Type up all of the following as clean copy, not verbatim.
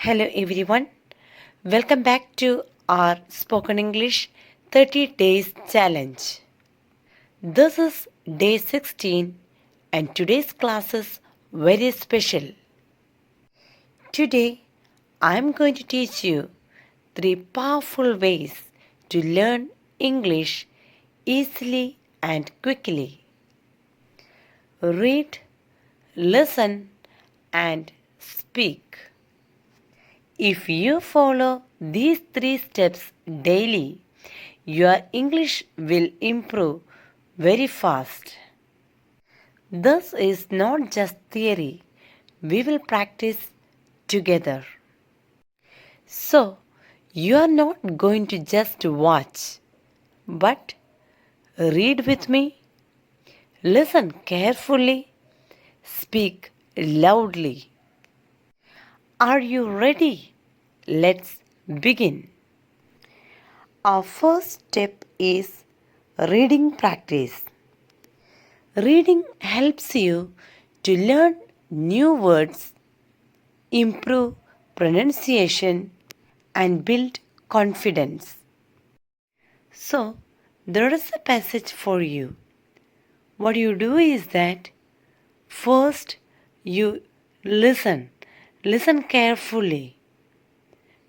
Hello everyone, welcome back to our Spoken English 30 Days Challenge. This is day 16 and today's class is very special. Today I am going to teach you 3 powerful ways to learn English easily and quickly. Read, listen and speak. If you follow these 3 steps daily, your English will improve very fast. This is not just theory, we will practice together. So, you are not going to just watch, but read with me, listen carefully, speak loudly. Are you ready? Let's begin. Our first step is reading practice. Reading helps you to learn new words, improve pronunciation, and build confidence. So, there is a passage for you. What you do is that first you listen. Listen carefully.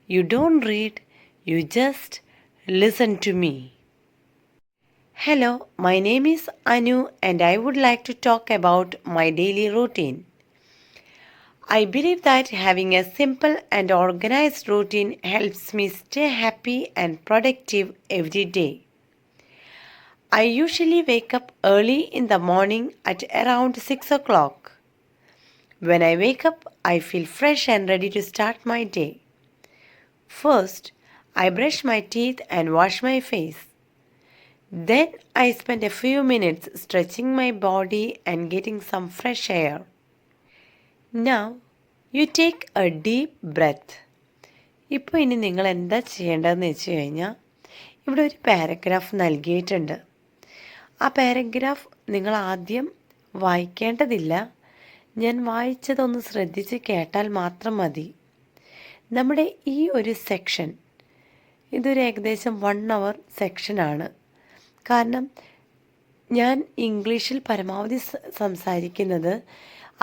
You don't read, you just listen to me. Hello, my name is Anu and I would like to talk about my daily routine. I believe that having a simple and organized routine helps me stay happy and productive every day. I usually wake up early in the morning at around 6 o'clock. When I wake up, I feel fresh and ready to start my day. First, I brush my teeth and wash my face. Then I spend a few minutes stretching my body and getting some fresh air. Now, you take a deep breath. ഇപ്പോൾ ഇനി നിങ്ങൾ എന്താ ചെയ്യേണ്ടതെന്ന് വെച്ച് കഴിഞ്ഞാൽ ഇവിടെ ഒരു paragraph നൽകിയിട്ടുണ്ട്. ആ പാരഗ്രാഫ് നിങ്ങൾ ആദ്യം വായിക്കേണ്ടതില്ല. ഞാൻ വായിച്ചതൊന്ന് ശ്രദ്ധിച്ച് കേട്ടാൽ മാത്രം മതി. നമ്മുടെ ഈ ഒരു സെക്ഷൻ ഇതൊരു ഏകദേശം 1 hour സെക്ഷനാണ്. കാരണം ഞാൻ ഇംഗ്ലീഷിൽ പരമാവധി സംസാരിക്കുന്നത്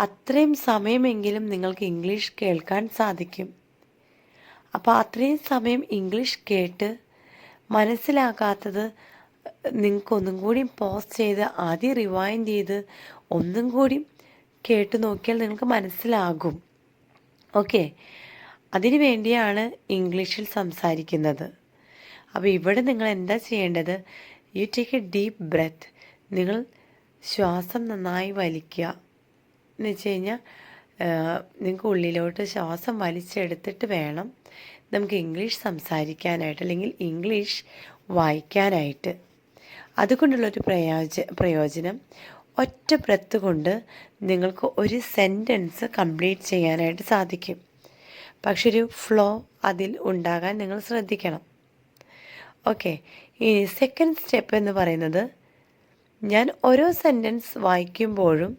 അത്രയും സമയമെങ്കിലും നിങ്ങൾക്ക് ഇംഗ്ലീഷ് കേൾക്കാൻ സാധിക്കും. അപ്പോൾ അത്രയും സമയം ഇംഗ്ലീഷ് കേട്ട് മനസ്സിലാകാത്തത് നിങ്ങൾക്കൊന്നും കൂടി പോസ് ചെയ്ത് ആദ്യം റിവൈൻഡ് ചെയ്ത് ഒന്നും കൂടി കേട്ട് നോക്കിയാൽ നിങ്ങൾക്ക് മനസ്സിലാകും. ഓക്കെ, അതിനു വേണ്ടിയാണ് ഇംഗ്ലീഷിൽ സംസാരിക്കുന്നത്. അപ്പോൾ ഇവിടെ നിങ്ങൾ എന്താ ചെയ്യേണ്ടത്? You take a deep breath. നിങ്ങൾ ശ്വാസം നന്നായി വലിക്കുക. എന്ന് വെച്ച് കഴിഞ്ഞാൽ നിങ്ങൾക്ക് ഉള്ളിലോട്ട് ശ്വാസം വലിച്ചെടുത്തിട്ട് വേണം നമുക്ക് ഇംഗ്ലീഷ് സംസാരിക്കാനായിട്ട് അല്ലെങ്കിൽ ഇംഗ്ലീഷ് വായിക്കാനായിട്ട്. അതുകൊണ്ടുള്ളൊരു പ്രയോജനം ഒറ്റ ബ്രെത്ത് കൊണ്ട് നിങ്ങൾക്ക് ഒരു സെൻറ്റൻസ് കംപ്ലീറ്റ് ചെയ്യാനായിട്ട് സാധിക്കും. പക്ഷെ ഒരു ഫ്ലോ അതിൽ ഉണ്ടാകാൻ നിങ്ങൾ ശ്രദ്ധിക്കണം. ഓക്കെ, ഇനി സെക്കൻഡ് സ്റ്റെപ്പ് എന്ന് പറയുന്നത് ഞാൻ ഓരോ സെൻറ്റൻസ് വായിക്കുമ്പോഴും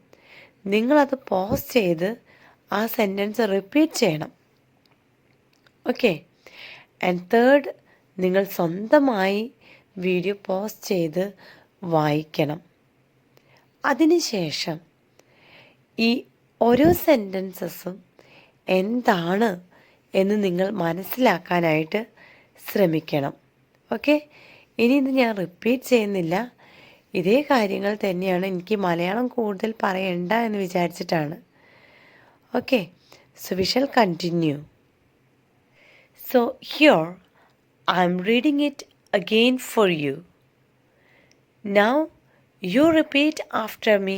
നിങ്ങളത് പോസ് ചെയ്ത് ആ സെൻറ്റൻസ് റിപ്പീറ്റ് ചെയ്യണം. ഓക്കെ, ആൻഡ് തേർഡ്, നിങ്ങൾ സ്വന്തമായി വീഡിയോ പോസ് ചെയ്ത് വായിക്കണം. അതിനുശേഷം ഈ ഓരോ സെൻറ്റൻസസും എന്താണ് എന്ന് നിങ്ങൾ മനസ്സിലാക്കാനായിട്ട് ശ്രമിക്കണം. ഓക്കെ, ഇനി ഇത് ഞാൻ റിപ്പീറ്റ് ചെയ്യുന്നില്ല. ഇതേ കാര്യങ്ങൾ തന്നെയാണ്. എനിക്ക് മലയാളം കൂടുതൽ പറയണ്ട എന്ന് വിചാരിച്ചിട്ടാണ്. Okay, so we shall continue. So here I M reading it again for you. Now you repeat after me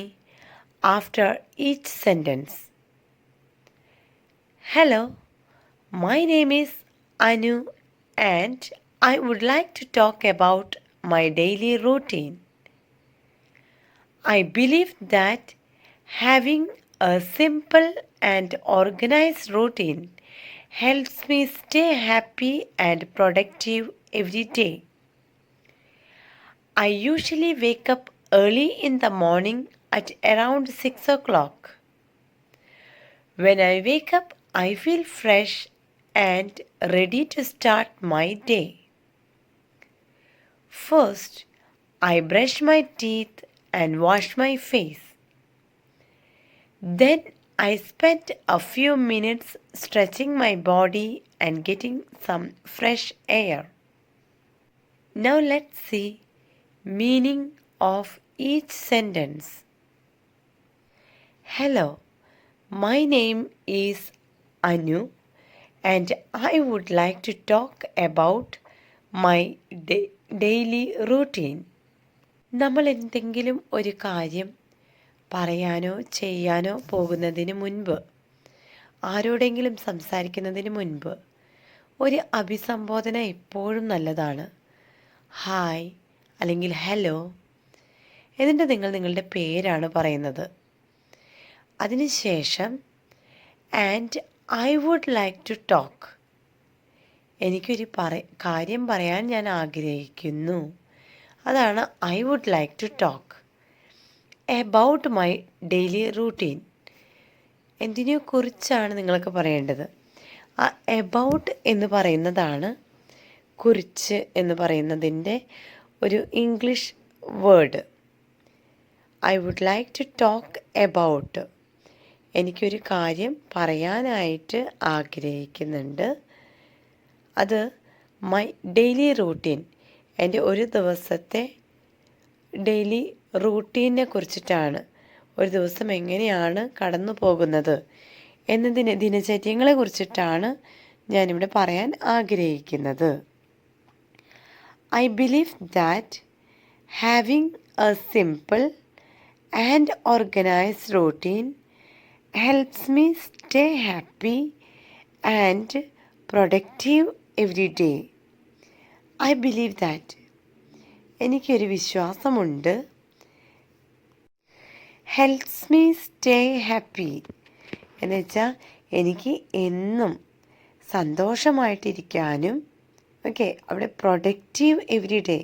after each sentence. Hello, my name is Anu and I would like to talk about my daily routine. I believe that having a simple and organized routine helps me stay happy and productive every day. I usually wake up early in the morning at around 6 o'clock. When I wake up, I feel fresh and ready to start my day. First, I brush my teeth and wash my face. Then I spent a few minutes stretching my body and getting some fresh air. Now let's see meaning of each sentence. Hello, my name is Anu and I would like to talk about my daily routine. നമ്മൾ എന്തെങ്കിലും ഒരു കാര്യം പറയാനോ ചെയ്യാനോ പോകുന്നതിന് മുൻപ്, ആരോടെങ്കിലും സംസാരിക്കുന്നതിന് മുൻപ് ഒരു അഭിസംബോധന എപ്പോഴും നല്ലതാണ്. ഹായ് അല്ലെങ്കിൽ ഹലോ, എന്നിട്ട് നിങ്ങൾ നിങ്ങളുടെ പേരാണ് പറയുന്നത്. അതിനുശേഷം and I would like to talk, എനിക്കൊരു കാര്യം പറയാൻ ഞാൻ ആഗ്രഹിക്കുന്നു. അതാണ് I would like to talk. About my daily routine, എന്തിനെക്കുറിച്ചാണ് നിങ്ങൾക്ക് പറയേണ്ടത്. ആ എബൌട്ട് എന്ന് പറയുന്നതാണ് കുറിച്ച് എന്ന് പറയുന്നതിൻ്റെ ഒരു English word. I would like to talk about, എനിക്കൊരു കാര്യം പറയാനായിട്ട് ആഗ്രഹിക്കുന്നുണ്ട്. അത് മൈ ഡെയിലി റൂട്ടീൻ, എൻ്റെ ഒരു ദിവസത്തെ ഡെയിലി റൂട്ടീനെ കുറിച്ചിട്ടാണ്. ഒരു ദിവസം എങ്ങനെയാണ് കടന്നു പോകുന്നത് എന്നതിന് ദിനചര്യങ്ങളെ കുറിച്ചിട്ടാണ് ഞാനിവിടെ പറയാൻ ആഗ്രഹിക്കുന്നത്. I believe that having A simple and organised routine helps me stay happy and productive every day. I believe that. എനിക്കൊരു വിശ്വാസമുണ്ട്. helps me stay happy എന്ന് വെച്ചാൽ എനിക്ക് എന്നും സന്തോഷമായിട്ടിരിക്കാനും, ഓക്കെ, അവിടെ പ്രൊഡക്റ്റീവ് എവറി ഡേ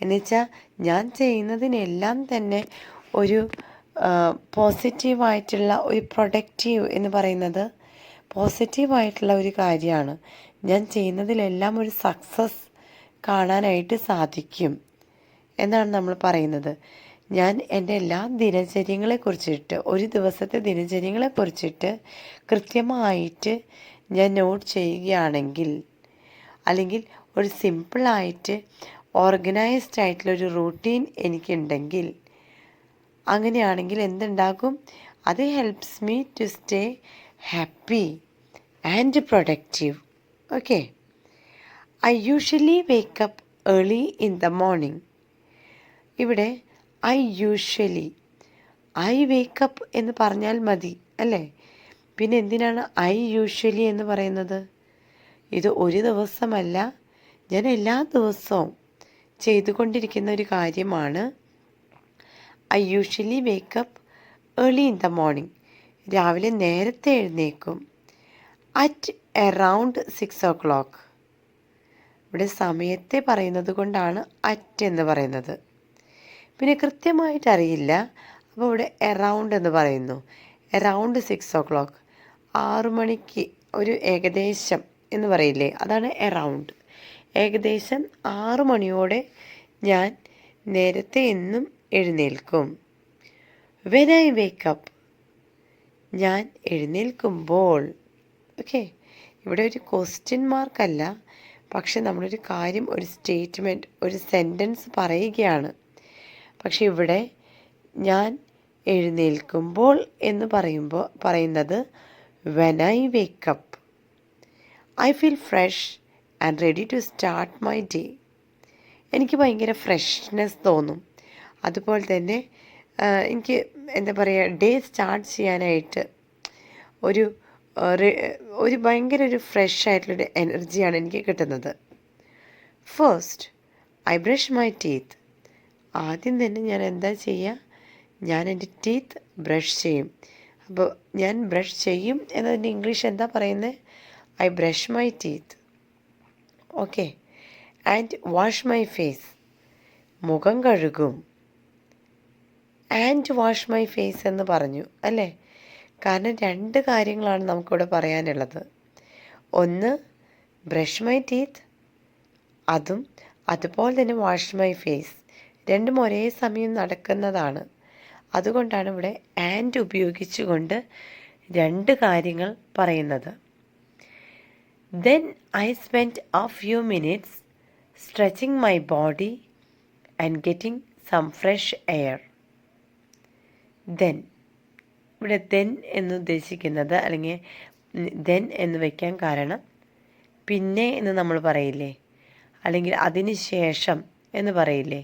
എന്ന് വെച്ചാൽ ഞാൻ ചെയ്യുന്നതിനെല്ലാം തന്നെ ഒരു പോസിറ്റീവായിട്ടുള്ള ഒരു പ്രൊഡക്റ്റീവ് എന്ന് പറയുന്നത് പോസിറ്റീവായിട്ടുള്ള ഒരു കാര്യമാണ്. ഞാൻ ചെയ്യുന്നതിലെല്ലാം ഒരു സക്സസ് കാണാനായിട്ട് സാധിക്കും എന്നാണ് നമ്മൾ പറയുന്നത്. ഞാൻ എൻ്റെ എല്ലാ ദിനചര്യങ്ങളെക്കുറിച്ചിട്ട്, ഒരു ദിവസത്തെ ദിനചര്യങ്ങളെക്കുറിച്ചിട്ട് കൃത്യമായിട്ട് ഞാൻ നോട്ട് ചെയ്യുകയാണെങ്കിൽ, അല്ലെങ്കിൽ ഒരു സിമ്പിളായിട്ട് ഓർഗനൈസ്ഡ് ആയിട്ടുള്ളൊരു റൂട്ടീൻ എനിക്കുണ്ടെങ്കിൽ, അങ്ങനെയാണെങ്കിൽ എന്തുണ്ടാകും, അത് helps me to stay happy and productive. Okay. I usually wake up early in the morning. ഇവിടെ ഐ യൂഷ്വലി, ഐ വേക്കപ്പ് എന്ന് പറഞ്ഞാൽ മതി അല്ലേ? പിന്നെ എന്തിനാണ് ഐ യൂഷ്വലി എന്ന് പറയുന്നത്? ഇത് ഒരു ദിവസമല്ല, ഞാൻ എല്ലാ ദിവസവും ചെയ്തുകൊണ്ടിരിക്കുന്ന ഒരു കാര്യമാണ്. I usually wake up early in the morning, രാവിലെ നേരത്തെ എഴുന്നേക്കും. അറ്റ് അറൗണ്ട് 6 o'clock, ഇവിടെ സമയത്തെ പറയുന്നത് കൊണ്ടാണ് അറ്റ് എന്ന് പറയുന്നത്. പിന്നെ കൃത്യമായിട്ട് അറിയില്ല, അപ്പോൾ ഇവിടെ അറൗണ്ട് എന്ന് പറയുന്നു. അറൗണ്ട് 6 o'clock, 6 മണിക്ക്, ഒരു ഏകദേശം എന്ന് പറയില്ലേ, അതാണ് അറൗണ്ട്. ഏകദേശം 6 മണിയോടെ ഞാൻ നേരത്തെ എന്നും എഴുന്നേൽക്കും. വെൻ ഐ വേക്കപ്പ്, ഞാൻ എഴുന്നേൽക്കുമ്പോൾ. ഓക്കെ, ഇവിടെ ഒരു ക്വസ്റ്റ്യൻ മാർക്കല്ല, പക്ഷെ നമ്മളൊരു കാര്യം, ഒരു സ്റ്റേറ്റ്മെൻറ്റ്, ഒരു സെൻറ്റൻസ് പറയുകയാണ്. പക്ഷെ ഇവിടെ ഞാൻ എഴുന്നേൽക്കുമ്പോൾ എന്ന് പറയുന്നത് when I wake up. I feel fresh and ready to start my day. എനിക്ക് ഭയങ്കര ഫ്രഷ്നെസ് തോന്നും. അതുപോലെ തന്നെ എനിക്ക് എന്താ പറയുക, ഡേ സ്റ്റാർട്ട് ചെയ്യാനായിട്ട് ഒരു ഭയങ്കര ഒരു ഫ്രഷ് ആയിട്ടുള്ളൊരു എനർജിയാണ് എനിക്ക് കിട്ടുന്നത്. First I brush my teeth. ആദ്യം തന്നെ ഞാൻ എന്താ ചെയ്യുക, ഞാൻ എൻ്റെ ടീത്ത് ബ്രഷ് ചെയ്യും. അപ്പോൾ ഞാൻ ബ്രഷ് ചെയ്യും എന്നതിൻ്റെ ഇംഗ്ലീഷ് എന്താ പറയുന്നത്? I brush my teeth. Okay. And wash my face, മുഖം കഴുകും. ആൻഡ് വാഷ് മൈ ഫേസ് എന്ന് പറഞ്ഞു അല്ലേ? കാരണം 2 കാര്യങ്ങളാണ് നമുക്കിവിടെ പറയാനുള്ളത്. ഒന്ന് ബ്രഷ് മൈ ടീത്ത്, അതുപോലെ തന്നെ വാഷ് മൈ ഫേസ്. രണ്ടും ഒരേ സമയം നടക്കുന്നതാണ്. അതുകൊണ്ടാണ് ഇവിടെ ആൻഡ് ഉപയോഗിച്ചുകൊണ്ട് രണ്ട് കാര്യങ്ങൾ പറയുന്നത്. Then I spent a few minutes stretching my body and getting some fresh air. Then ഇവിടെ then എന്ന് ഉദ്ദേശിക്കുന്നത്, അല്ലെങ്കിൽ then എന്ന് വയ്ക്കാൻ കാരണം പിന്നെ എന്ന് നമ്മൾ പറയില്ലേ, അല്ലെങ്കിൽ അതിന് ശേഷം എന്ന് പറയില്ലേ,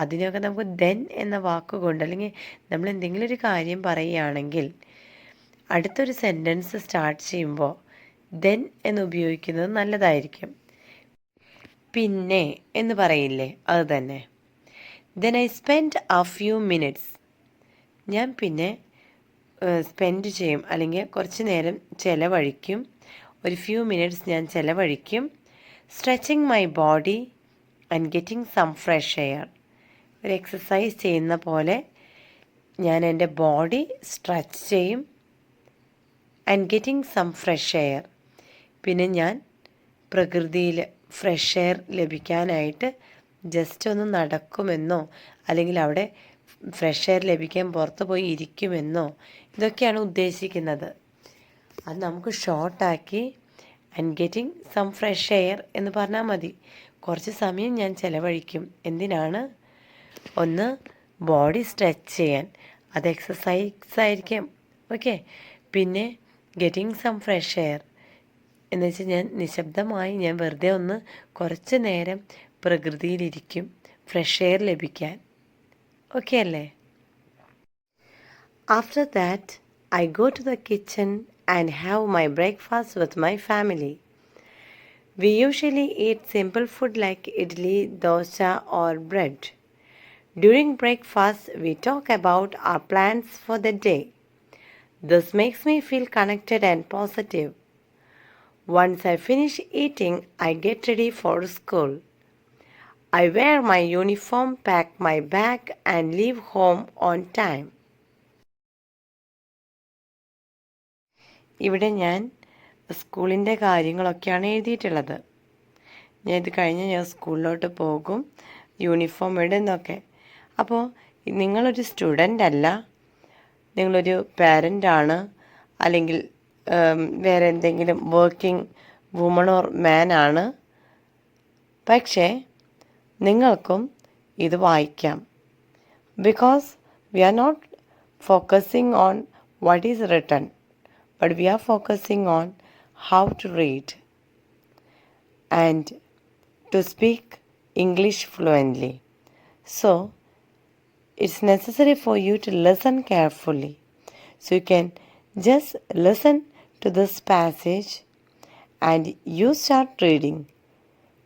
അതിനൊക്കെ നമുക്ക് then എന്ന വാക്കുകൊണ്ട്, അല്ലെങ്കിൽ നമ്മൾ എന്തെങ്കിലും ഒരു കാര്യം പറയുകയാണെങ്കിൽ അടുത്തൊരു സെൻറ്റൻസ് സ്റ്റാർട്ട് ചെയ്യുമ്പോൾ then എന്ന് ഉപയോഗിക്കുന്നത് നല്ലതായിരിക്കും. പിന്നെ എന്ന് പറയില്ലേ, അത് തന്നെ. then I spent a few minutes, ഞാൻ പിന്നെ സ്പെൻഡ് ചെയ്യും, അല്ലെങ്കിൽ കുറച്ച് നേരം ചിലവഴിക്കും, ഒരു ഫ്യൂ മിനിറ്റ്സ് ഞാൻ ചിലവഴിക്കും. Stretching my body and getting some fresh air, ഒരു എക്സസൈസ് ചെയ്യുന്ന പോലെ ഞാൻ എൻ്റെ ബോഡി സ്ട്രെച്ച് ചെയ്യും. And getting some fresh air, പിന്നെ ഞാൻ പ്രകൃതിയിൽ ഫ്രഷ് എയർ ലഭിക്കാനായിട്ട് ജസ്റ്റ് ഒന്ന് നടക്കുമെന്നോ, അല്ലെങ്കിൽ അവിടെ ഫ്രഷ് എയർ ലഭിക്കാൻ പുറത്ത് പോയി ഇരിക്കുമെന്നോ, ഇതൊക്കെയാണ് ഉദ്ദേശിക്കുന്നത്. അത് നമുക്ക് ഷോർട്ടാക്കി and getting some fresh air എന്ന് പറഞ്ഞാൽ മതി. കുറച്ച് സമയം ഞാൻ ചിലവഴിക്കും. എന്തിനാണ്? ഒന്ന് ബോഡി സ്ട്രെച്ച് ചെയ്യാൻ, അത് എക്സസൈസ് ആയിരിക്കാം. ഓക്കെ. പിന്നെ ഗെറ്റിംഗ് സം ഫ്രഷ് എയർ എന്ന് വെച്ചാൽ ഞാൻ നിശബ്ദമായി ഞാൻ വെറുതെ ഒന്ന് കുറച്ച് നേരം പ്രകൃതിയിലിരിക്കും, ഫ്രഷ് എയർ ലഭിക്കാൻ. ഓക്കെ അല്ലേ? After that I go to the kitchen and have my breakfast with my family. We usually eat simple food like idli, dosa or bread. During breakfast, we talk about our plans for the day. This makes me feel connected and positive. Once I finish eating, I get ready for school. I wear my uniform, pack my bag and leave home on time. ഇവിടെ ഞാൻ സ്കൂളിൻ്റെ കാര്യങ്ങളൊക്കെയാണ് എഴുതിയിട്ടുള്ളത്. ഞാൻ ഇത് കഴിഞ്ഞ് ഞാൻ സ്കൂളിലോട്ട് പോകും, യൂണിഫോം ഇടുന്നൊക്കെ. അപ്പോൾ നിങ്ങളൊരു സ്റ്റുഡൻ്റ് അല്ല, നിങ്ങളൊരു പാരൻ്റാണ്, അല്ലെങ്കിൽ വേറെ എന്തെങ്കിലും വർക്കിംഗ് വുമൺ ഓർ മാൻ ആണ്. പക്ഷേ നിങ്ങൾക്കും ഇത് വായിക്കാം. Because we are not focusing on what is written, but we are focusing on how to read and to speak English fluently. So, it's necessary for you to listen carefully. So, you can just listen to this passage and you start reading.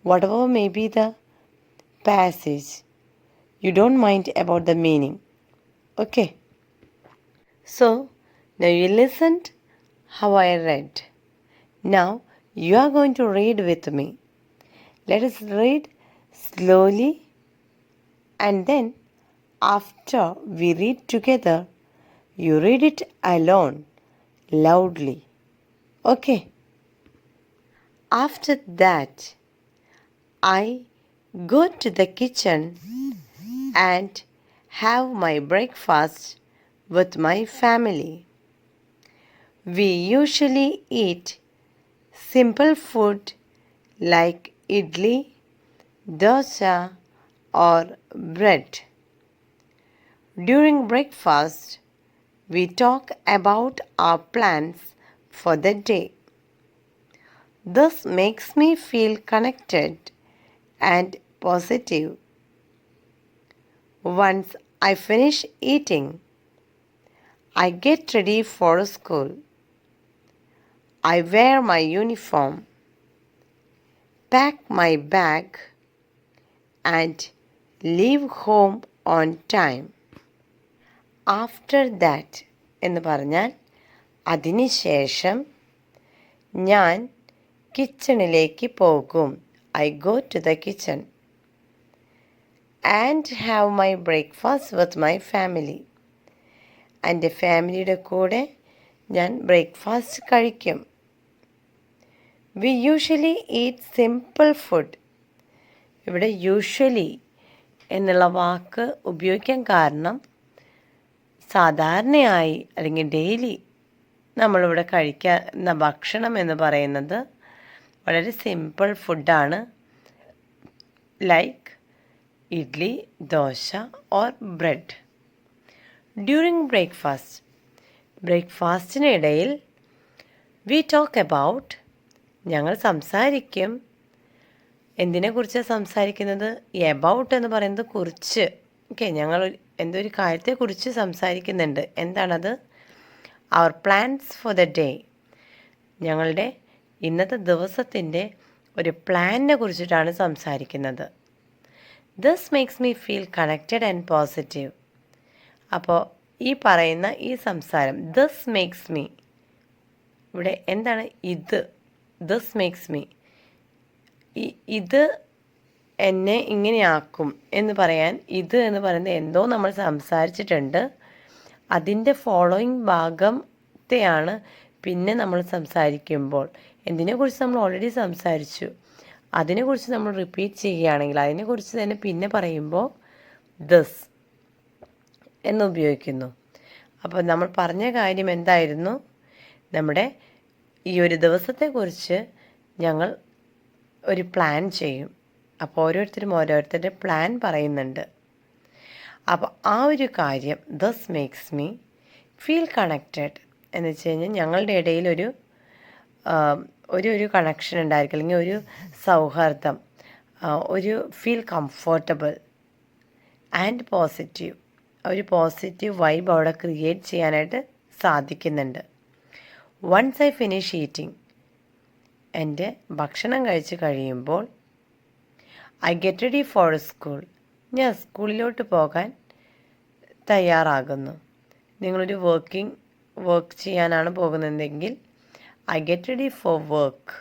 Whatever may be the passage, you don't mind about the meaning. Okay? So, now you listened how I read. Now you are going to read with me. Let us read slowly, and then after we read together, you read it alone, loudly. Okay? After that, I go to the kitchen and have my breakfast with my family. We usually eat simple food like idli, dosa or bread. During breakfast, we talk about our plans for the day. This makes me feel connected and positive. Once I finish eating, I get ready for school. I wear my uniform, pack my bag, and leave home on time. After that എന്ന് പറഞ്ഞാൽ അതിനുശേഷം ഞാൻ കിച്ചണിലേക്ക് പോകും. I go to the kitchen and have my breakfast with my family. എൻ്റെ ഫാമിലിയുടെ കൂടെ ഞാൻ ബ്രേക്ക്ഫാസ്റ്റ് കഴിക്കും. V usually eat simple food. ഇവിടെ യൂഷ്വലി എന്നുള്ള വാക്ക് ഉപയോഗിക്കാൻ കാരണം സാധാരണയായി അല്ലെങ്കിൽ ഡെയിലി നമ്മളിവിടെ കഴിക്കുന്ന ഭക്ഷണം എന്ന് പറയുന്നത് വളരെ സിമ്പിൾ ഫുഡാണ്. Like idli, dosa or bread. During ബ്രേക്ക്ഫാസ്റ്റിനിടയിൽ വി ടോക്ക് അബൌട്ട്, ഞങ്ങൾ സംസാരിക്കും. എന്തിനെക്കുറിച്ചാണ് സംസാരിക്കുന്നത്? എബൌട്ട് എന്ന് പറയുന്നത് കുറിച്ച്. ഓക്കെ, ഞങ്ങൾ എന്തൊരു കാര്യത്തെക്കുറിച്ച് സംസാരിക്കുന്നുണ്ട്. എന്താണത്? അവർ പ്ലാൻസ് ഫോർ ദ ഡേ. ഞങ്ങളുടെ ഇന്നത്തെ ദിവസത്തിൻ്റെ ഒരു പ്ലാനിനെ കുറിച്ചിട്ടാണ് സംസാരിക്കുന്നത്. This makes me feel connected and positive. അപ്പോൾ ഈ പറയുന്ന ഈ സംസാരം ദിസ് മേക്സ് മീ, ഇവിടെ എന്താണ് ഇത്? ദിസ് മേക്സ് മീ, ഇത് എന്നെ ഇങ്ങനെയാക്കും എന്ന് പറയാൻ ഇത് എന്ന് പറയുന്നത് എന്തോ നമ്മൾ സംസാരിച്ചിട്ടുണ്ട്. അതിൻ്റെ ഫോളോയിങ് ഭാഗത്തെയാണ് പിന്നെ നമ്മൾ സംസാരിക്കുമ്പോൾ. എന്തിനെക്കുറിച്ച് നമ്മൾ ഓൾറെഡി സംസാരിച്ചു, അതിനെക്കുറിച്ച് നമ്മൾ റിപ്പീറ്റ് ചെയ്യുകയാണെങ്കിൽ അതിനെക്കുറിച്ച് തന്നെ പിന്നെ പറയുമ്പോൾ ദിസ് എന്ന് ഉപയോഗിക്കുന്നു. അപ്പോൾ നമ്മൾ പറഞ്ഞ കാര്യം എന്തായിരുന്നു? നമ്മുടെ ഈ ഒരു ദിവസത്തെക്കുറിച്ച് ഞങ്ങൾ ഒരു പ്ലാൻ ചെയ്യും. അപ്പോൾ ഓരോരുത്തരുടെ പ്ലാൻ പറയുന്നുണ്ട്. അപ്പോൾ ആ ഒരു കാര്യം this makes me feel connected എന്ന് വെച്ച് കഴിഞ്ഞാൽ ഞങ്ങളുടെ ഇടയിൽ ഒരു കണക്ഷൻ ഉണ്ടായിരിക്കും, അല്ലെങ്കിൽ ഒരു സൗഹാർദ്ദം, ഒരു ഫീൽ കംഫർട്ടബിൾ ആൻഡ് പോസിറ്റീവ്, ഒരു പോസിറ്റീവ് വൈബ് അവിടെ ക്രിയേറ്റ് ചെയ്യാനായിട്ട് സാധിക്കുന്നുണ്ട്. വൺസ് ഐ ഫിനിഷ് ഈറ്റിംഗ്, എൻ്റെ ഭക്ഷണം കഴിച്ച് കഴിയുമ്പോൾ I get ready for school, ഞാൻ സ്കൂളിലോട്ട് പോകാൻ തയ്യാറാകുന്നു. നിങ്ങളൊരു വർക്ക് ചെയ്യാനാണ് പോകുന്നതെങ്കിൽ I get ready for work.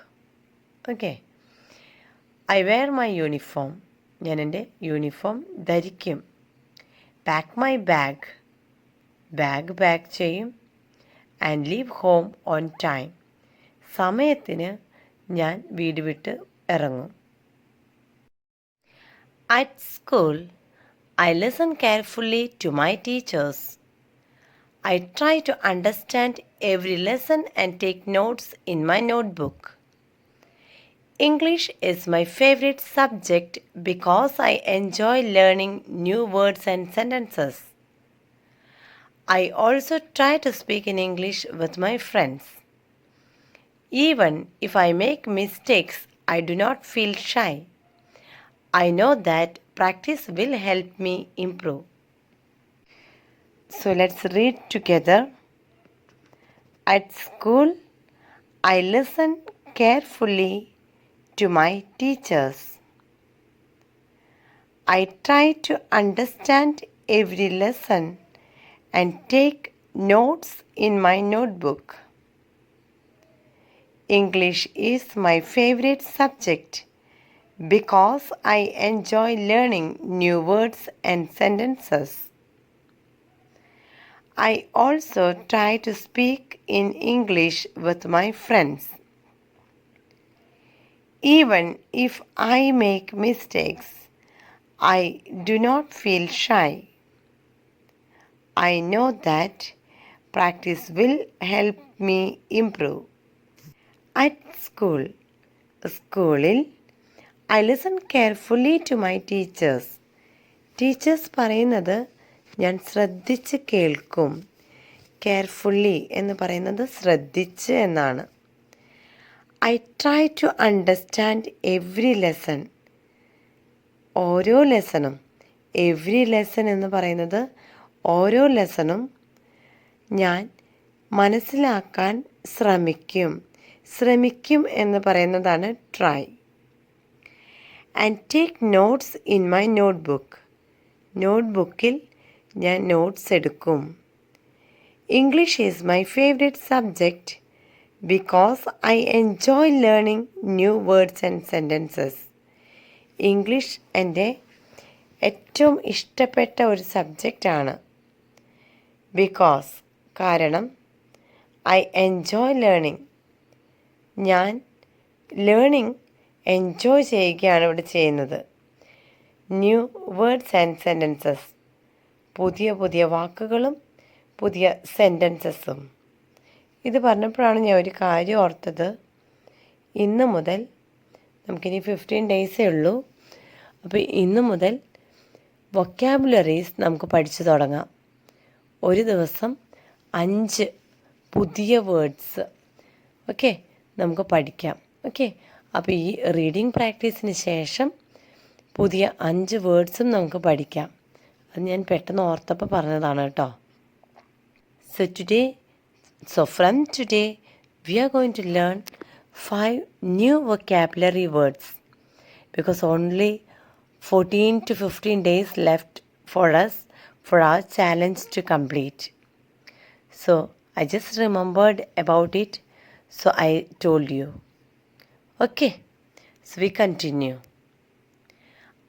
Okay. I wear my uniform, ഞാൻ എൻ്റെ യൂണിഫോം ധരിക്കും. പാക്ക് മൈ ബാഗ് പാക്ക് ചെയ്യും. And leave home on time, സമയത്തിന് ഞാൻ വീട് വിട്ട് ഇറങ്ങും. At school, I listen carefully to my teachers. I try to understand every lesson and take notes in my notebook. English is my favorite subject because I enjoy learning new words and sentences. I also try to speak in English with my friends. Even if I make mistakes, I do not feel shy. I know that practice will help me improve. So let's read together. At school, I listen carefully to my teachers. I try to understand every lesson and take notes in my notebook. English is my favorite subject because I enjoy learning new words and sentences. I also try to speak in English with my friends. Even if I make mistakes, I do not feel shy. I know that practice will help me improve. At school, I listen carefully to my teachers. Teachers പറയുന്നത് ഞാൻ ശ്രദ്ധിച്ച് കേൾക്കും. Carefully എന്ന് പറയുന്നത് ശ്രദ്ധിച്ച് എന്നാണ്. I try to understand every lesson. ഓരോ ലെസണും, every lesson എന്ന് പറയുന്നത് ഓരോ ലെസണും ഞാൻ മനസ്സിലാക്കാൻ ശ്രമിക്കും എന്ന് പറയുന്നതാണ് try. And take notes in my നോട്ട്ബുക്കിൽ ഞാൻ നോട്ട്സ് എടുക്കും. English is my favourite subject because I enjoy learning new words and sentences. English എൻ്റെ ഏറ്റവും ഇഷ്ടപ്പെട്ട ഒരു സബ്ജക്റ്റാണ്. കാരണം ഐ എൻജോയ് ലേണിംഗ്, ഞാൻ ലേണിംഗ് എൻജോയ് ചെയ്യുകയാണ് ഇവിടെ ചെയ്യുന്നത്. ന്യൂ വേർഡ്സ് ആൻഡ് സെൻറ്റൻസസ്, പുതിയ പുതിയ വാക്കുകളും പുതിയ സെൻറ്റൻസസും. ഇത് പറഞ്ഞപ്പോഴാണ് ഞാൻ ഒരു കാര്യം ഓർത്തത്. ഇന്ന് മുതൽ നമുക്കിനി 15 ഡേയ്സേ ഉള്ളൂ. അപ്പോൾ ഇന്ന് മുതൽ വൊക്കാബുലറീസ് നമുക്ക് പഠിച്ചു തുടങ്ങാം. ഒരു ദിവസം 5 പുതിയ വേർഡ്സ് ഓക്കെ നമുക്ക് പഠിക്കാം. ഓക്കെ, അപ്പോൾ ഈ റീഡിംഗ് പ്രാക്ടീസിന് ശേഷം പുതിയ 5 വേർഡ്സും നമുക്ക് പഠിക്കാം. അത് ഞാൻ പെട്ടെന്ന് ഓർത്തപ്പോൾ പറഞ്ഞതാണ് കേട്ടോ. So from today we are going to learn 5 new vocabulary words because only 14 to 15 days left for us for our challenge to complete. So I just remembered about it, so I told you. Okay, so we continue.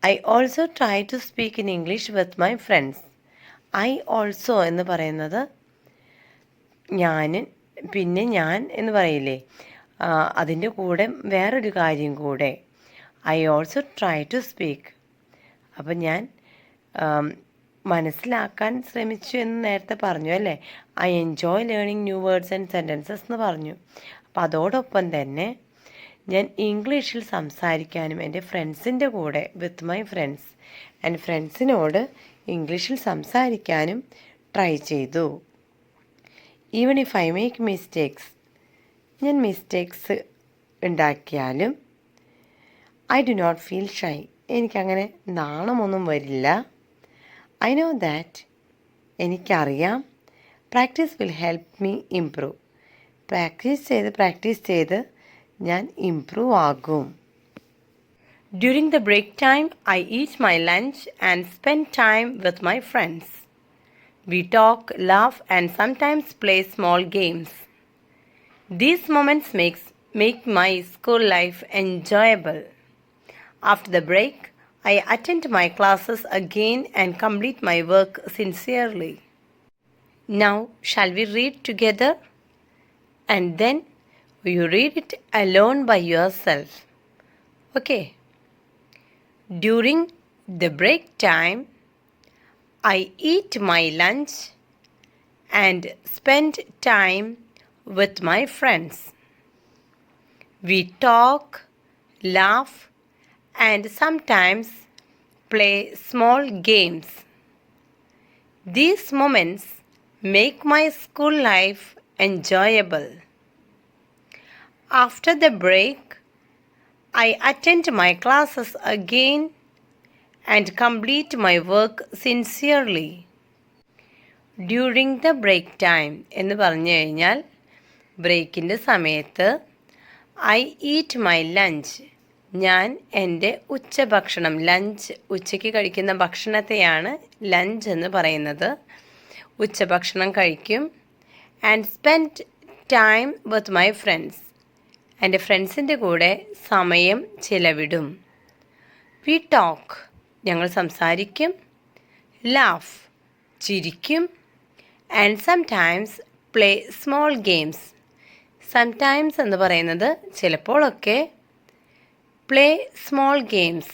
I also try to speak in English with my friends. I also എന്ന് പറയുന്നത് ഞാൻ, പിന്നെ ഞാൻ എന്ന് പറയില്ലേ, അതിൻ്റെ കൂടെ വേറൊരു കാര്യം കൂടെ. I also try to speak. അപ്പം ഞാൻ മനസ്സിലാക്കാൻ ശ്രമിച്ചു എന്ന് നേരത്തെ പറഞ്ഞു അല്ലേ. I enjoy learning new words and sentences എന്ന് പറഞ്ഞു. അപ്പോൾ അതോടൊപ്പം തന്നെ ഞാൻ ഇംഗ്ലീഷിൽ സംസാരിക്കാനും എൻ്റെ ഫ്രണ്ട്സിൻ്റെ കൂടെ വിത്ത് മൈ ഫ്രണ്ട്സ് എൻ്റെ ഫ്രണ്ട്സിനോട് ഇംഗ്ലീഷിൽ സംസാരിക്കാനും ട്രൈ ചെയ്തു. Even if I make mistakes, ഞാൻ മിസ്റ്റേക്സ് ഉണ്ടാക്കിയാലും I do not feel shy, എനിക്കങ്ങനെ നാണമൊന്നും വരില്ല. ഐ നോ ദാറ്റ്, എനിക്കറിയാം. Practice will help me improve, practice ചെയ്ത് ഞാൻ ഇംപ്രൂവ് ആകും. During the break time I eat my lunch and spend time with my friends. We talk, laugh and sometimes play small games. These moments make my school life enjoyable. After the break, I attend my classes again and complete my work sincerely. Now, shall we read together? And then you read it alone by yourself. Okay. During the break time, I eat my lunch and spend time with my friends. We talk, laugh, and sometimes play small games. These moments make my school life enjoyable. After the break, I attend my classes again and complete my work sincerely. During the break time എന്ന് പറഞ്ഞു കഴിഞ്ഞാൽ ബ്രേക്കിൻ്റെ സമയത്ത് I eat my lunch, ഞാൻ എൻ്റെ ഉച്ചഭക്ഷണം, lunch ഉച്ചയ്ക്ക് കഴിക്കുന്ന ഭക്ഷണത്തെയാണ് ലഞ്ച് എന്ന് പറയുന്നത്. ഉച്ചഭക്ഷണം കഴിക്കും. And spend time with my friends, എൻ്റെ ഫ്രണ്ട്സിൻ്റെ കൂടെ സമയം ചിലവിടും. വി ടോക്ക്, ഞങ്ങൾ സംസാരിക്കും. ലാഫ്, ചിരിക്കും. And sometimes play small games, sometimes എന്ന് പറയുന്നത് ചിലപ്പോഴൊക്കെ, പ്ലേ സ്മോൾ ഗെയിംസ്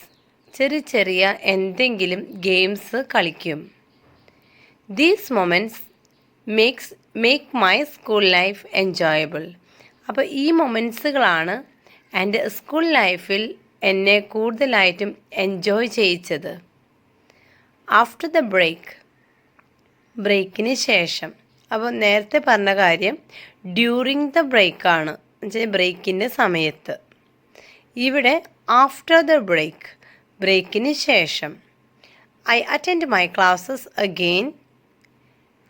ചെറിയ ചെറിയ എന്തെങ്കിലും ഗെയിംസ് കളിക്കും. These moments make my school life enjoyable. അപ്പോൾ ഈ മൊമെൻറ്റ്സുകളാണ് എൻ്റെ സ്കൂൾ ലൈഫിൽ എന്നെ കൂടുതലായിട്ടും എൻജോയ് ചെയ്യിച്ചത്. ആഫ്റ്റർ ദ ബ്രേക്ക്, ബ്രേക്കിന് ശേഷം. അപ്പോൾ നേരത്തെ പറഞ്ഞ കാര്യം ഡ്യൂറിങ് ദ ബ്രേക്കാണ്, എന്നുവെച്ചാൽ ബ്രേക്കിൻ്റെ സമയത്ത്. ഇവിടെ ആഫ്റ്റർ ദ ബ്രേക്ക്, ബ്രേക്കിന് ശേഷം. I attend my classes again,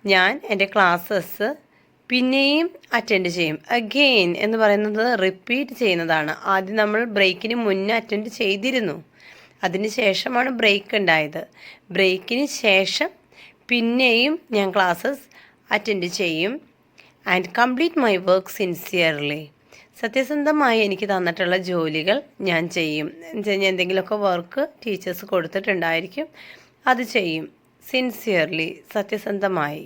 ഞാൻ എൻ്റെ ക്ലാസ്സസ് പിന്നെയും അറ്റൻഡ് ചെയ്യും. അഗെയിൻ എന്ന് പറയുന്നത് റിപ്പീറ്റ് ചെയ്യുന്നതാണ്. ആദ്യം നമ്മൾ ബ്രേക്കിന് മുന്നേ അറ്റൻഡ് ചെയ്തിരുന്നു, അതിന് ശേഷമാണ് ബ്രേക്ക് ഉണ്ടായത്. ബ്രേക്കിന് ശേഷം പിന്നെയും ഞാൻ ക്ലാസ്സസ് അറ്റൻഡ് ചെയ്യും. And complete my work sincerely, സത്യസന്ധമായി എനിക്ക് തന്നിട്ടുള്ള ജോലികൾ ഞാൻ ചെയ്യും. എന്തെങ്കിലുമൊക്കെ വർക്ക് ടീച്ചേഴ്സ് കൊടുത്തിട്ടുണ്ടായിരിക്കും, അത് ചെയ്യും. സിൻസിയർലി, സത്യസന്ധമായി.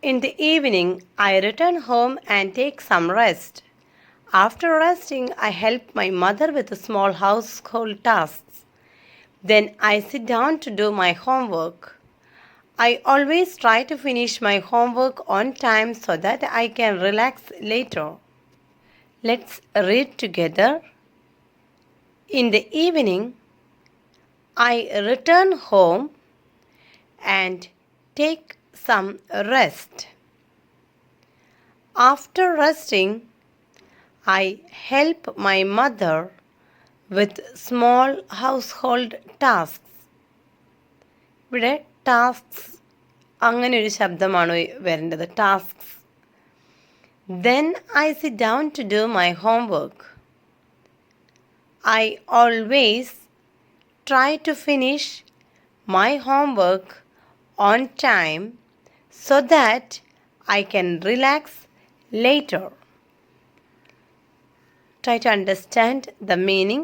In the evening, I return home and take some rest. After resting, I help my mother with small household tasks. Then I sit down to do my homework. I always try to finish my homework on time so that I can relax later. Let's read together. In the evening, I return home and take some rest. After resting, I help my mother with small household tasks. ഇവിടെ tasks അങ്ങനെ ഒരു ശബ്ദമാണ് വരേണ്ടത്. Tasks. Then I sit down to do my homework. I always try to finish my homework on time so that I can relax later. Try to understand the meaning.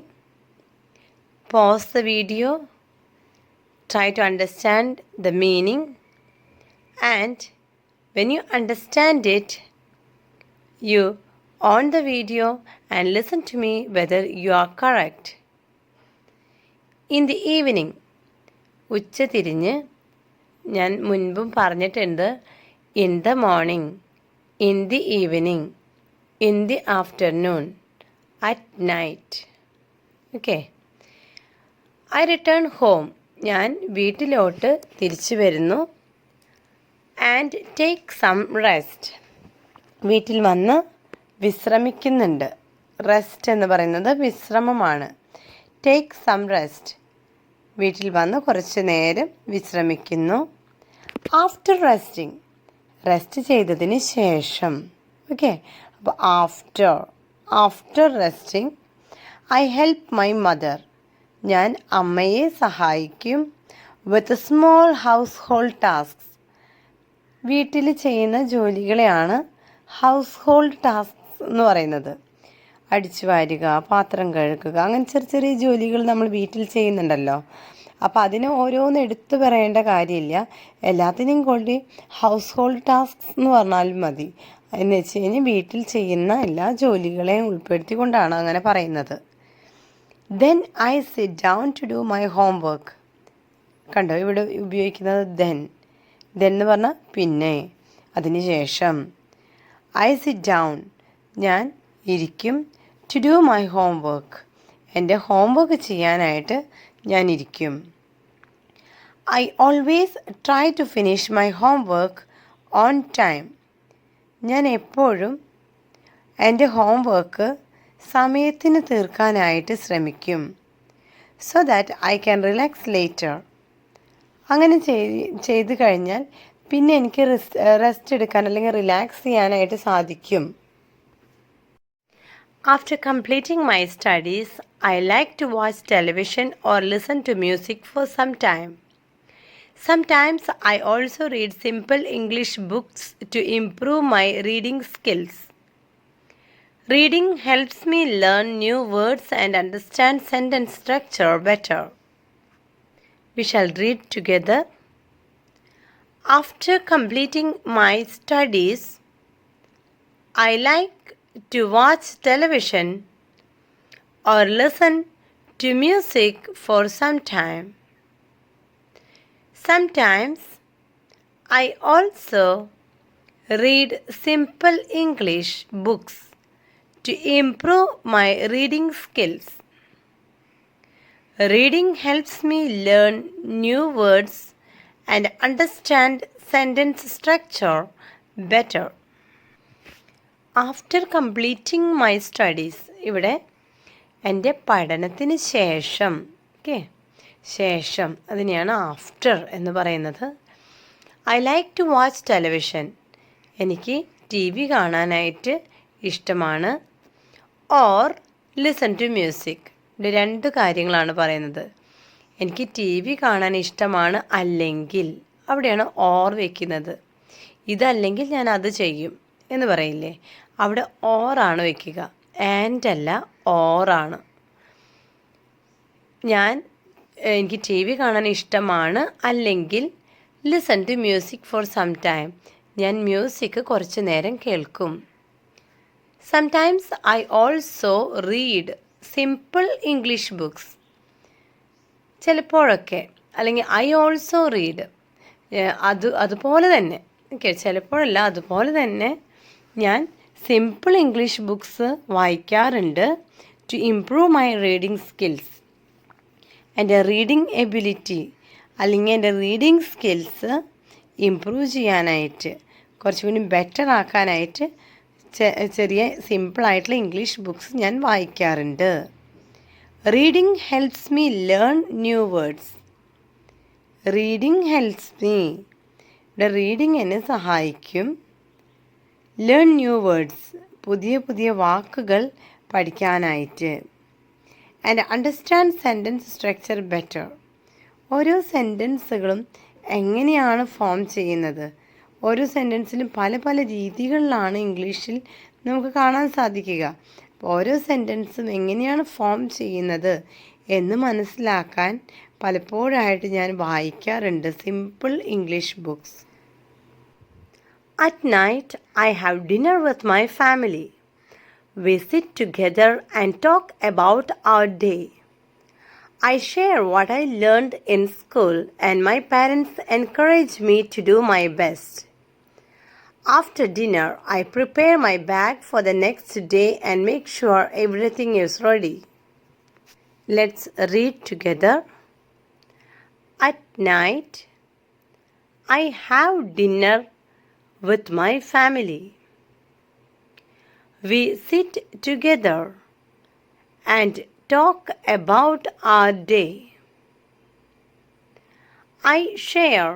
Pause the video. Try to understand the meaning. And when you understand it, you on the video and listen to me whether you are correct. In the evening, ഉച്ച തിരിഞ്ഞ് ഞാൻ മുൻപും പറഞ്ഞിട്ടുണ്ട്. In the morning, in the evening, in the afternoon, at night. Okay. I return home. ഞാൻ വീട്ടിലോട്ട് തിരിച്ചു വരുന്നു. And take some rest. വീട്ടിൽ വന്ന് വിശ്രമിക്കുന്നുണ്ട്. റെസ്റ്റ് എന്ന് പറയുന്നത് വിശ്രമമാണ്. Take some rest. വീട്ടിൽ വന്ന് കുറച്ച് നേരം വിശ്രമിക്കുന്നു. ആഫ്റ്റർ റെസ്റ്റിംഗ്, റെസ്റ്റ് ചെയ്തതിന് ശേഷം. ഓക്കെ, അപ്പോൾ after resting I help my mother. ഞാൻ അമ്മയെ സഹായിക്കും. വിത്ത് സ്മോൾ ഹൗസ് ഹോൾഡ് ടാസ്ക്സ്. വീട്ടിൽ ചെയ്യുന്ന ജോലികളെയാണ് ഹൗസ് ഹോൾഡ് ടാസ്ക്സ് എന്ന് പറയുന്നത്. അടിച്ചു വാരുക, പാത്രം കഴുകുക, അങ്ങനെ ചെറിയ ചെറിയ ജോലികൾ നമ്മൾ വീട്ടിൽ ചെയ്യുന്നുണ്ടല്ലോ. അപ്പോൾ അതിന് ഓരോന്ന് എടുത്തു പറയേണ്ട കാര്യമില്ല. എല്ലാത്തിനെയും കൊണ്ട് ഹൗസ് ഹോൾഡ് ടാസ്ക്സ് എന്ന് പറഞ്ഞാലും മതി. എന്ന് വെച്ച് കഴിഞ്ഞാൽ വീട്ടിൽ ചെയ്യുന്ന എല്ലാ ജോലികളെയും ഉൾപ്പെടുത്തിക്കൊണ്ടാണ് അങ്ങനെ പറയുന്നത്. Then I sit down to do my homework. കണ്ടോ, ഇവിടെ ഉപയോഗിക്കുന്നത് ദെൻ എന്ന് പറഞ്ഞാൽ പിന്നെ, അതിന് ശേഷം. ഐ സിറ്റ് ഡൗൺ, ഞാൻ ഇരിക്കും. ടു ഡു മൈ ഹോംവർക്ക്, എൻ്റെ ഹോംവർക്ക് ചെയ്യാനായിട്ട് ഞാൻ ഇരിക്കും. I always try to finish my homework on time. ഞാൻ എപ്പോഴും എൻ്റെ ഹോംവർക്ക് സമയത്തിന് തീർക്കാനായിട്ട് ശ്രമിക്കും. So that I can relax later. അങ്ങനെ ചെയ്ത് കഴിഞ്ഞാൽ പിന്നെ എനിക്ക് റെസ്റ്റ് എടുക്കാൻ അല്ലെങ്കിൽ റിലാക്സ് ചെയ്യാനായിട്ട് സാധിക്കും. After completing my studies, I like to watch television or listen to music for some time. Sometimes I also read simple English books to improve my reading skills. Reading helps me learn new words and understand sentence structure better. We shall read together. After completing my studies, I like to watch television or listen to music for some time. Sometimes I also read simple English books to improve my reading skills. Reading helps me learn new words and understand sentence structure better. After completing my studies, ഇവിടെ എൻ്റെ പഠനത്തിന് ശേഷം, okay, ശേഷം, അതിനെയാണ് after എന്ന് പറയുന്നത്. I like to watch television. എനിക്ക് T V കാണാനായിട്ട് ഇഷ്ടമാണ്. Or listen to music. ഇവിടെ രണ്ട് കാര്യങ്ങളാണ് പറയുന്നത്. എനിക്ക് ടി വി കാണാൻ ഇഷ്ടമാണ്, അല്ലെങ്കിൽ, അവിടെയാണ് ഓർ വയ്ക്കുന്നത്. ഇതല്ലെങ്കിൽ ഞാൻ അത് ചെയ്യും എന്ന് പറയില്ലേ, അവിടെ ഓറാണ് വയ്ക്കുക. ആൻഡ് അല്ല, ഓറാണ്. എനിക്ക് ടി വി കാണാൻ ഇഷ്ടമാണ്, അല്ലെങ്കിൽ listen to music for some time, ഞാൻ മ്യൂസിക് കുറച്ച് നേരം കേൾക്കും. Sometimes I also read simple English books. ചിലപ്പോഴൊക്കെ അല്ലെങ്കിൽ ഐ ഓൾസോ റീഡ് അതുപോലെ തന്നെ ഓക്കെ ചിലപ്പോഴല്ല അതുപോലെ തന്നെ ഞാൻ സിമ്പിൾ ഇംഗ്ലീഷ് ബുക്സ് വായിക്കാറുണ്ട് to improve my reading skills. എൻ്റെ റീഡിങ് എബിലിറ്റി അല്ലെങ്കിൽ എൻ്റെ റീഡിങ് സ്കിൽസ് ഇംപ്രൂവ് ചെയ്യാനായിട്ട് കുറച്ചുകൂടി ബെറ്റർ ആക്കാനായിട്ട് ചെറിയ സിമ്പിളായിട്ടുള്ള ഇംഗ്ലീഷ് ബുക്സ് ഞാൻ വായിക്കാറുണ്ട്. Reading helps me learn new words. Reading helps me, ഇവിടെ റീഡിങ് എന്നെ സഹായിക്കും. ലേൺ ന്യൂ വേർഡ്സ്, പുതിയ പുതിയ വാക്കുകൾ പഠിക്കാനായിട്ട്. And understand sentence structure better. ഓരോ സെൻറ്റൻസുകളും എങ്ങനെയാണ് ഫോം ചെയ്യുന്നത്, ഓരോ സെൻറ്റൻസിലും പല പല രീതികളിലാണ് ഇംഗ്ലീഷിൽ നമുക്ക് കാണാൻ സാധിക്കുക. അപ്പോൾ ഓരോ സെൻറ്റൻസും എങ്ങനെയാണ് ഫോം ചെയ്യുന്നത് എന്ന് മനസ്സിലാക്കാൻ പലപ്പോഴായിട്ട് ഞാൻ വായിക്കാറുണ്ട് simple English books. At night, I have dinner with my family. We sit together and talk about our day. I share what I learned in school and my parents encourage me to do my best. After dinner, I prepare my bag for the next day and make sure everything is ready. Let's read together. At night, I have dinner with my family. We sit together and talk about our day. I share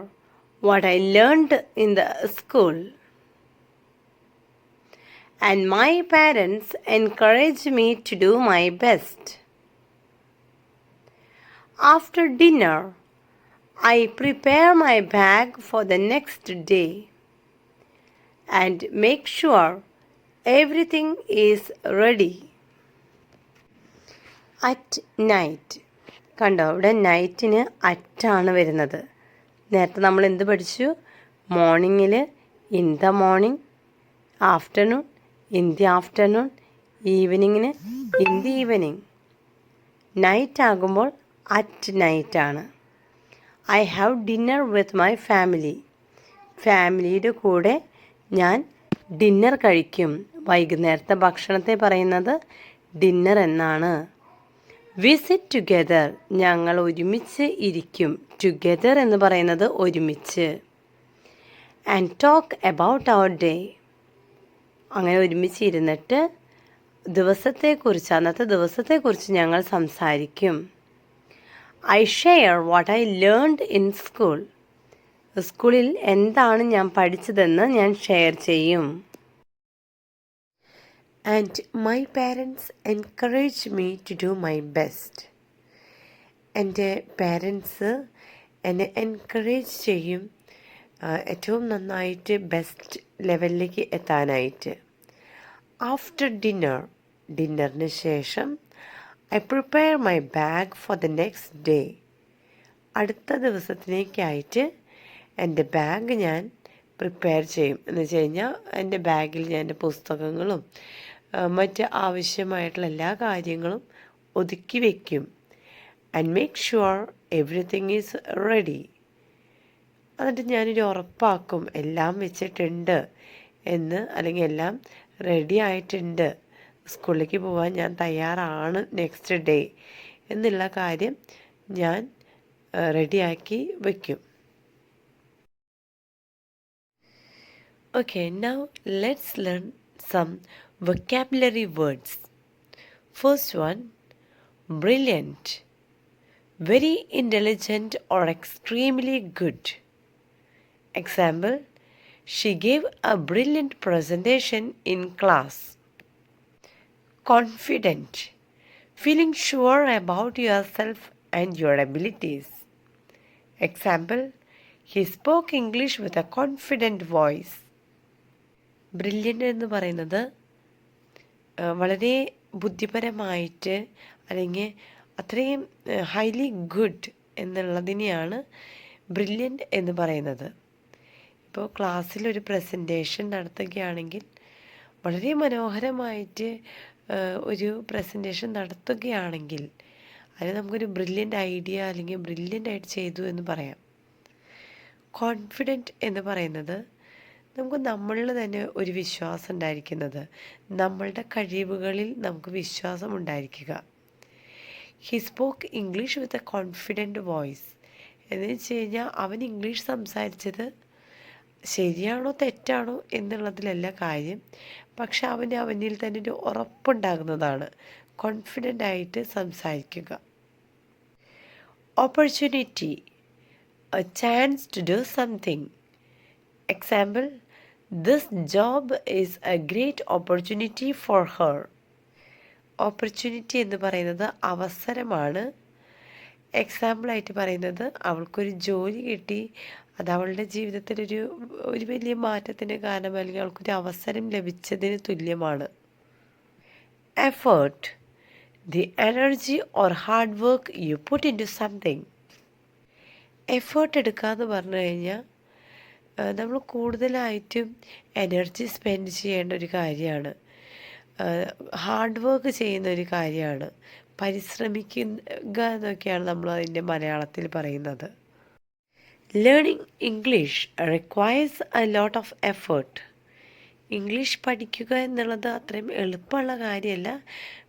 what I learned in the school, and my parents encourage me to do my best. After dinner, I prepare my bag for the next day and make sure everything is ready. At night, കണ്ടോ ഇവിടെ നൈറ്റിന് അറ്റാണ് വരുന്നത്. നേരത്തെ നമ്മൾ എന്ത് പഠിച്ചു? മോർണിംഗിൽ in the morning, afternoon in the afternoon, ഈവനിങ്ങിന് in the evening. Night ആകുമ്പോൾ അറ്റ് നൈറ്റാണ്. I have dinner with my family. ഫാമിലിയുടെ കൂടെ ഞാൻ ഡിന്നർ കഴിക്കും. വൈകുന്നേരത്തെ ഭക്ഷണത്തെ പറയുന്നത് ഡിന്നർ എന്നാണ്. വി സിറ്റ് ടുഗെദർ, ഞങ്ങൾ ഒരുമിച്ച് ഇരിക്കും. ടുഗെദർ എന്ന് പറയുന്നത് ഒരുമിച്ച്. And talk about our day, അങ്ങനെ ഒരുമിച്ച് ഇരുന്നിട്ട് ദിവസത്തെക്കുറിച്ച്, അന്നത്തെ ദിവസത്തെക്കുറിച്ച് ഞങ്ങൾ സംസാരിക്കും. I share what I learned in school, സ്കൂളിൽ എന്താണ് ഞാൻ പഠിച്ചതെന്ന് ഞാൻ ഷെയർ ചെയ്യും. And my parents encourage me to do my best. എൻ്റെ പാരൻസ് എന്നെ എൻകറേജ് ചെയ്യും ഏറ്റവും നന്നായിട്ട് ബെസ്റ്റ് ലെവലിലേക്ക് എത്താനായിട്ട്. ആഫ്റ്റർ ഡിന്നർ, ഡിന്നറിന് ശേഷം I prepare my bag for the next day, അടുത്ത ദിവസത്തിലേക്കായിട്ട് എൻ്റെ ബാഗ് ഞാൻ പ്രിപ്പയർ ചെയ്യും. എന്ന് വെച്ച് കഴിഞ്ഞാൽ എൻ്റെ ബാഗിൽ ഞാൻ എൻ്റെ പുസ്തകങ്ങളും മറ്റ് ആവശ്യമായിട്ടുള്ള എല്ലാ കാര്യങ്ങളും ഒതുക്കി വയ്ക്കും. And make sure everything is ready. എന്നിട്ട് ഞാനൊരു ഉറപ്പാക്കും എല്ലാം വെച്ചിട്ടുണ്ട് എന്ന്, അല്ലെങ്കിൽ എല്ലാം റെഡി ആയിട്ടുണ്ട്, സ്കൂളിലേക്ക് പോകാൻ ഞാൻ തയ്യാറാണ് നെക്സ്റ്റ് ഡേ എന്നുള്ള കാര്യം ഞാൻ റെഡിയാക്കി വയ്ക്കും. Okay, now let's learn some vocabulary words. First one, brilliant. Very intelligent or extremely good. Example, she gave a brilliant presentation in class. Confident. Feeling sure about yourself and your abilities. Example, he spoke English with a confident voice. Brilliant എന്ന് പറയുന്നത് വളരെ ബുദ്ധിപരമായിട്ട് അല്ലെങ്കിൽ അത്രയും highly good എന്നുള്ളതിനെയാണ് brilliant എന്ന് പറയുന്നത്. ഇപ്പോൾ ക്ലാസ്സിലൊരു presentation നടത്തുകയാണെങ്കിൽ വളരെ മനോഹരമായിട്ട് ഒരു പ്രസൻറ്റേഷൻ നടത്തുകയാണെങ്കിൽ അതിന് നമുക്കൊരു ബ്രില്യൻ്റ് ഐഡിയ അല്ലെങ്കിൽ ബ്രില്യൻ്റ് ആയിട്ട് ചെയ്തു എന്ന് പറയാം. കോൺഫിഡൻറ്റ് എന്ന് പറയുന്നത് നമുക്ക് നമ്മളിൽ തന്നെ ഒരു വിശ്വാസം ഉണ്ടായിരിക്കുന്നത്, നമ്മളുടെ കഴിവുകളിൽ നമുക്ക് വിശ്വാസം ഉണ്ടായിരിക്കുക. He spoke English with a confident voice എന്ന് വെച്ച് കഴിഞ്ഞാൽ അവൻ ഇംഗ്ലീഷ് സംസാരിച്ചത് ശരിയാണോ തെറ്റാണോ എന്നുള്ളതിലല്ല കാര്യം, പക്ഷെ അവനിൽ തന്നെ ഒരു ഉറപ്പുണ്ടാകുന്നതാണ് കോൺഫിഡൻ്റ് ആയിട്ട് സംസാരിക്കുക. Opportunity, a chance to do something. Example, this job is a great opportunity for her. Opportunity എന്ന് പറയുന്നത് അവസരമാണ്. എക്സാമ്പിളായിട്ട് പറയുന്നത് അവൾക്കൊരു ജോലി കിട്ടി, അത് അവളുടെ ജീവിതത്തിലൊരു വലിയ മാറ്റത്തിന് കാരണം, അല്ലെങ്കിൽ അവൾക്കൊരു അവസരം ലഭിച്ചതിന് തുല്യമാണ്. Effort, the energy or hard work you put in to something. Effort എടുക്കുക എന്ന് പറഞ്ഞു കഴിഞ്ഞാൽ നമ്മൾ കൂടുതലായിട്ടും എനർജി സ്പെൻഡ് ചെയ്യേണ്ട ഒരു കാര്യമാണ്, ഹാർഡ് വർക്ക് ചെയ്യുന്ന ഒരു കാര്യമാണ്, പരിശ്രമിക്കുക എന്നൊക്കെയാണ് നമ്മൾ അതിൻ്റെ മലയാളത്തിൽ പറയുന്നത്. Learning English requires a lot of effort. English പഠിക്കുക എന്നുള്ളത് അത്രയും എളുപ്പമുള്ള കാര്യമല്ല,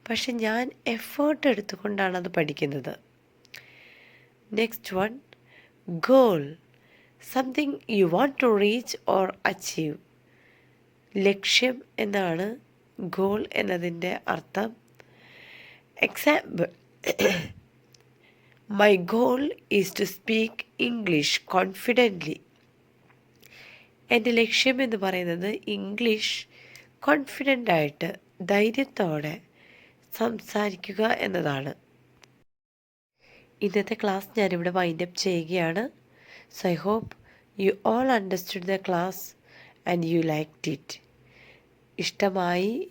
പക്ഷെ ഞാൻ എഫേർട്ട് എടുത്തുകൊണ്ടാണ് അത് പഠിക്കുന്നത്. Next one, goal, something you want to reach or achieve. ലക്ഷ്യം എന്നാണ് ഗോൾ എന്നതിൻ്റെ അർത്ഥം. Example, my goal is to speak English confidently. എൻ്റെ ലക്ഷ്യം എന്ന് പറയുന്നത് ഇംഗ്ലീഷ് കോൺഫിഡൻ്റായിട്ട് ധൈര്യത്തോടെ സംസാരിക്കുക എന്നതാണ്. ഇന്നത്തെ ക്ലാസ് ഞാനിവിടെ വൈൻഡപ്പ് ചെയ്യുകയാണ്. So I hope you all understood the class and you liked it.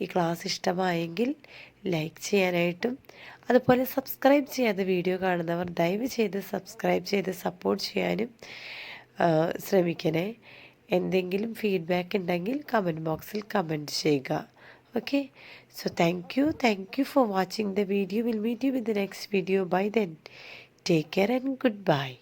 ഈ ക്ലാസ് ഇഷ്ടമായെങ്കിൽ ലൈക്ക് ചെയ്യാനായിട്ടും, അതുപോലെ സബ്സ്ക്രൈബ് ചെയ്യാതെ വീഡിയോ കാണുന്നവർ ദയവ് ചെയ്ത് സബ്സ്ക്രൈബ് ചെയ്ത് സപ്പോർട്ട് ചെയ്യാനും ശ്രമിക്കണേ. എന്തെങ്കിലും ഫീഡ്ബാക്ക് ഉണ്ടെങ്കിൽ കമൻറ്റ് ബോക്സിൽ കമൻറ്റ് ചെയ്യുക. Okay, so thank you for watching the video. We'll meet you with the next video. By then, take care and goodbye.